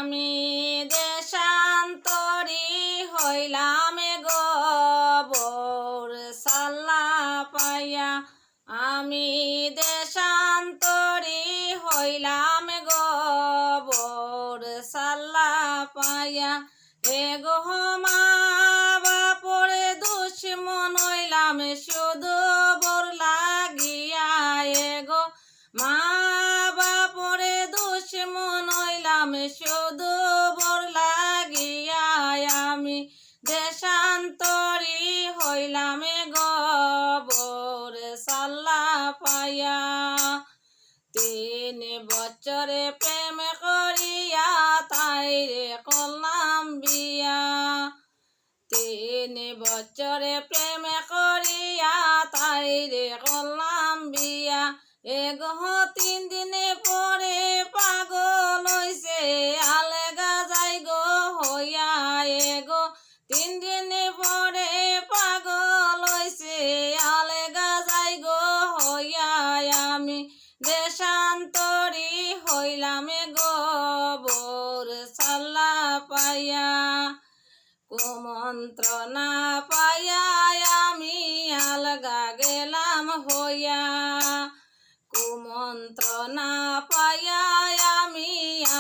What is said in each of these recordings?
আমি দেশান্তরী হইলাম গো বোর সাল্লা পাইয়া। আমি দেশান্তরী হইলাম গো বোর সাল্লা পাইয়া। এগো মা বাপর দুশ্মন হইলাম শুধু বোর লাগিয়া। এগো মা বাপর দুশ্মন হইলাম শুধু বোর লাগিয়া। আমি দেশান্তরী হইলাম গো বোর সাল্লা পাইয়া। 3 বছরে প্রেম করিয়া তাইরে করলাম বিয়া। 3 বছরে প্রেম করিয়া তাইরে করলাম বিয়া। এগো 3 দিনে পরে পাগল হইছে আলগা যাই গো হইয়া। এগো 3 দিনে পরে পাগল হইছে আলগা যাই গো হইয়া। আমি দেশান্তরী হইলাম গো বোর সাল্লা পাইয়া। কুমন্ত্রণা পাইয়া আমি আলগা গেলাম হইয়া। কুমন্ত্রণা পাইয়া আমি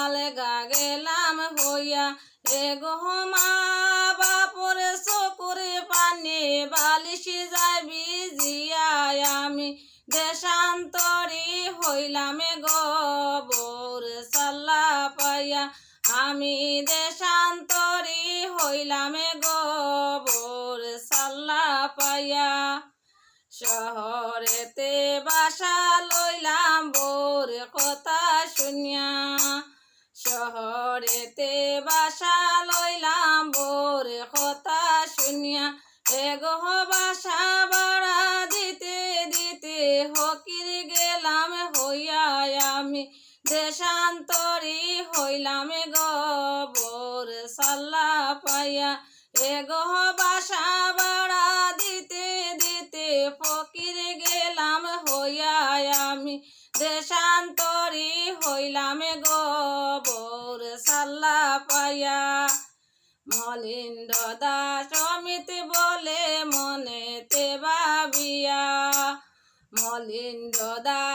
আলগা গেলাম হইয়া। এগো মা বাপর চকুর পানে বালিশ যাবি জিয়া। আমি দেশান্তরী হইলাম গো বোর সাল্লা পাইয়া। আমি দেশান্তরী হইলাম গো বোর সাল্লা পাইয়া। শহরেতে বাসা লইলাম বোর কথা শুনিয়া। শহরেতে বাসা লইলাম বোর কথা শুনিয়া। এগো বাসা ভাড়া দিতে দিতে হকির গেলাম হইয়া। আমি দেশান্তরী হইলাম গো বোর সাল্লা পাইয়া। এগো বাসা ভাড়া দিতে দিতে ফকির গেলাম হইয়া। আমি দেশান্তরী হইলাম গো বোর সাল্লা পাইয়া। মলিন্দ দাস অমিত বলে মনেতে ভাবিয়া। মলিন্দ দাস